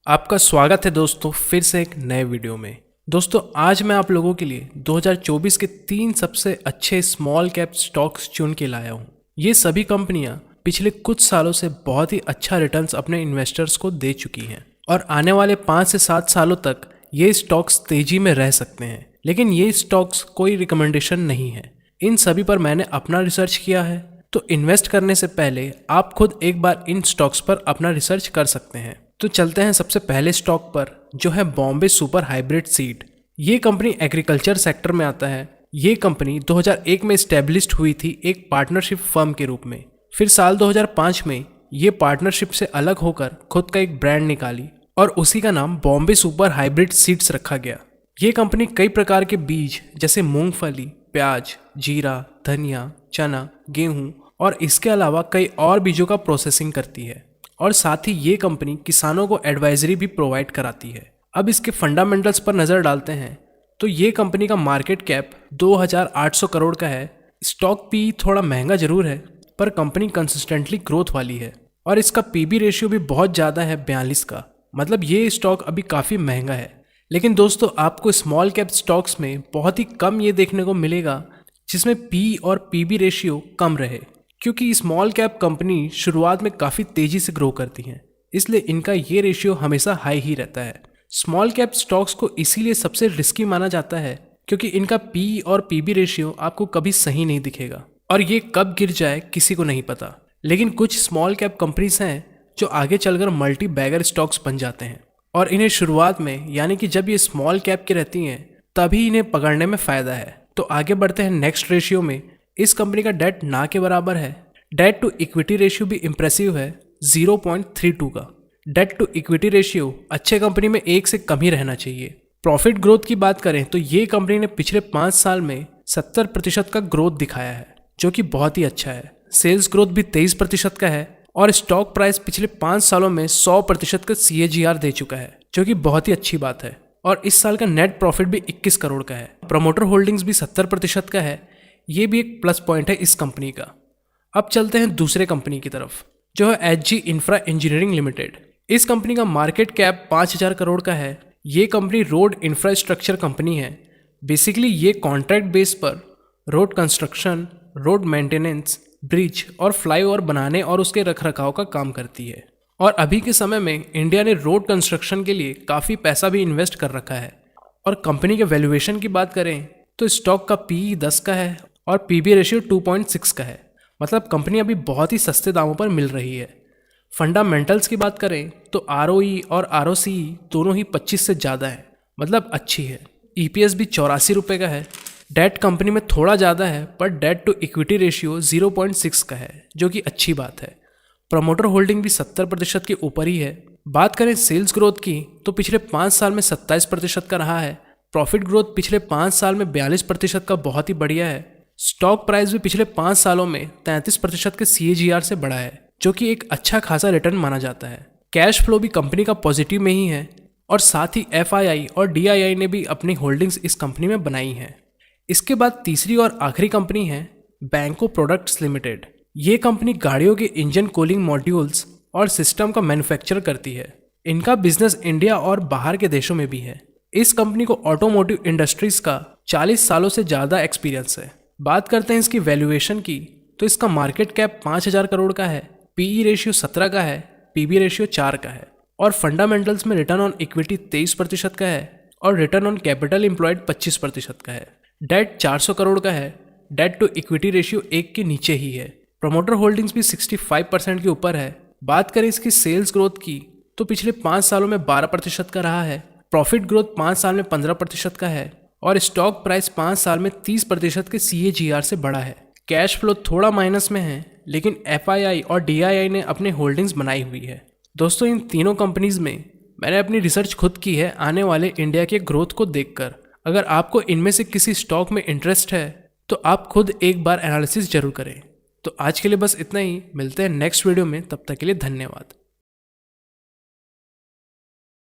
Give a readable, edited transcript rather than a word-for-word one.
आपका स्वागत है दोस्तों फिर से एक नए वीडियो में। दोस्तों आज मैं आप लोगों के लिए 2024 के 3 सबसे अच्छे स्मॉल कैप स्टॉक्स चुन के लाया हूँ। ये सभी कंपनियां पिछले कुछ सालों से बहुत ही अच्छा रिटर्न्स अपने इन्वेस्टर्स को दे चुकी हैं और आने वाले 5 से 7 सालों तक ये स्टॉक्स तेजी में रह सकते हैं। लेकिन ये स्टॉक्स कोई रिकमेंडेशन नहीं है, इन सभी पर मैंने अपना रिसर्च किया है। तो इन्वेस्ट करने से पहले आप खुद एक बार इन स्टॉक्स पर अपना रिसर्च कर सकते हैं। तो चलते हैं सबसे पहले स्टॉक पर, जो है बॉम्बे सुपर हाइब्रिड सीड। ये कंपनी एग्रीकल्चर सेक्टर में आता है। ये कंपनी 2001 में स्टैब्लिश्ड हुई थी एक पार्टनरशिप फर्म के रूप में। फिर साल 2005 में ये पार्टनरशिप से अलग होकर खुद का एक ब्रांड निकाली और उसी का नाम बॉम्बे सुपर हाइब्रिड सीड्स रखा गया। ये कंपनी कई प्रकार के बीज जैसे मूंगफली, प्याज, जीरा, धनिया, चना, गेहूं और इसके अलावा कई और बीजों का प्रोसेसिंग करती है और साथ ही ये कंपनी किसानों को एडवाइजरी भी प्रोवाइड कराती है। अब इसके फंडामेंटल्स पर नज़र डालते हैं तो ये कंपनी का मार्केट कैप 2800 करोड़ का है। स्टॉक पी थोड़ा महंगा जरूर है पर कंपनी कंसिस्टेंटली ग्रोथ वाली है और इसका पीबी रेशियो भी बहुत ज़्यादा है, 42 का। मतलब ये स्टॉक अभी काफ़ी महंगा है। लेकिन दोस्तों आपको स्मॉल कैप स्टॉक्स में बहुत ही कम ये देखने को मिलेगा जिसमें पी और पीबी रेशियो कम रहे, क्योंकि स्मॉल कैप कंपनी शुरुआत में काफ़ी तेज़ी से ग्रो करती हैं, इसलिए इनका ये रेशियो हमेशा हाई ही रहता है। स्मॉल कैप स्टॉक्स को इसीलिए सबसे रिस्की माना जाता है क्योंकि इनका पी और पीबी रेशियो आपको कभी सही नहीं दिखेगा और ये कब गिर जाए किसी को नहीं पता। लेकिन कुछ स्मॉल कैप कंपनीज हैं जो आगे चलकर मल्टी बैगर स्टॉक्स बन जाते हैं और इन्हें शुरुआत में यानी कि जब ये स्मॉल कैप की रहती हैं तभी इन्हें पकड़ने में फ़ायदा है। तो आगे बढ़ते हैं नेक्स्ट रेशियो में। इस कंपनी का डेट ना के बराबर है। डेट टू इक्विटी रेशियो भी इम्प्रेसिव है, 0.32 का। डेट टू इक्विटी रेशियो अच्छे कंपनी में 1 से कम ही रहना चाहिए। प्रॉफिट ग्रोथ की बात करें तो ये कंपनी ने पिछले 5 साल में 70% का ग्रोथ दिखाया है, जो कि बहुत ही अच्छा है। सेल्स ग्रोथ भी 23% का है और स्टॉक प्राइस पिछले 5 सालों में 100% का CAGR दे चुका है, जो कि बहुत ही अच्छी बात है। और इस साल का नेट प्रॉफिट भी 21 करोड़ का है। प्रमोटर होल्डिंग्स भी 70% का है। ये भी एक प्लस पॉइंट है इस कंपनी का। अब चलते हैं दूसरे कंपनी की तरफ, जो है HG इंफ्रा इंजीनियरिंग लिमिटेड। इस कंपनी का मार्केट कैप 5000 करोड़ का है। ये कंपनी रोड इंफ्रास्ट्रक्चर कंपनी है। बेसिकली ये कॉन्ट्रैक्ट बेस पर road construction, road maintenance, bridge और फ्लाईओवर बनाने और उसके रखरखाव का काम करती है। और अभी के समय में इंडिया ने रोड कंस्ट्रक्शन के लिए काफ़ी पैसा भी इन्वेस्ट कर रखा है। और कंपनी के वैल्यूएशन की बात करें तो स्टॉक का PE 10 का है और पीबी रेशियो 2.6 का है। मतलब कंपनी अभी बहुत ही सस्ते दामों पर मिल रही है। फंडामेंटल्स की बात करें तो ROE और ROCE दोनों ही 25 से ज़्यादा है, मतलब अच्छी है। EPS भी 84 रुपये का है। डेट कंपनी में थोड़ा ज़्यादा है पर डेट टू इक्विटी रेशियो 0.6 का है, जो कि अच्छी बात है। प्रमोटर होल्डिंग भी 70% के ऊपर ही है। बात करें सेल्स ग्रोथ की तो पिछले 5 साल में 27% का रहा है। प्रॉफिट ग्रोथ पिछले 5 साल में 42% का बहुत ही बढ़िया है। स्टॉक प्राइस भी पिछले 5 सालों में 33% के CAGR से बढ़ा है, जो कि एक अच्छा खासा रिटर्न माना जाता है। कैश फ्लो भी कंपनी का पॉजिटिव में ही है और साथ ही FII और DII ने भी अपनी होल्डिंग्स इस कंपनी में बनाई हैं। इसके बाद तीसरी और आखिरी कंपनी है बैंको प्रोडक्ट्स लिमिटेड। ये कंपनी गाड़ियों के इंजन कूलिंग मॉड्यूल्स और सिस्टम का मैन्युफैक्चर करती है। इनका बिजनेस इंडिया और बाहर के देशों में भी है। इस कंपनी को ऑटोमोटिव इंडस्ट्रीज का 40 सालों से ज़्यादा एक्सपीरियंस है। बात करते हैं इसकी वैल्यूएशन की तो इसका मार्केट कैप 5000 करोड़ का है। PE रेशियो 17 का है, पीबी रेशियो 4 का है और फंडामेंटल्स में रिटर्न ऑन इक्विटी 23% का है और रिटर्न ऑन कैपिटल एम्प्लॉयड 25% का है। डेट 400 करोड़ का है। डेट टू इक्विटी रेशियो 1 के नीचे ही है। प्रमोटर होल्डिंग्स भी 65% के ऊपर है। बात करें इसकी सेल्स ग्रोथ की तो पिछले 5 सालों में 12% का रहा है। प्रॉफिट ग्रोथ 5 साल में 15% का है और स्टॉक प्राइस 5 साल में 30% के CAGR से बढ़ा है। कैश फ्लो थोड़ा माइनस में है, लेकिन FII और DII ने अपने होल्डिंग्स बनाई हुई है। दोस्तों इन तीनों कंपनीज में मैंने अपनी रिसर्च खुद की है आने वाले इंडिया के ग्रोथ को देखकर। अगर आपको इनमें से किसी स्टॉक में इंटरेस्ट है तो आप खुद एक बार एनालिसिस जरूर करें। तो आज के लिए बस इतना ही। मिलते हैं नेक्स्ट वीडियो में, तब तक के लिए धन्यवाद।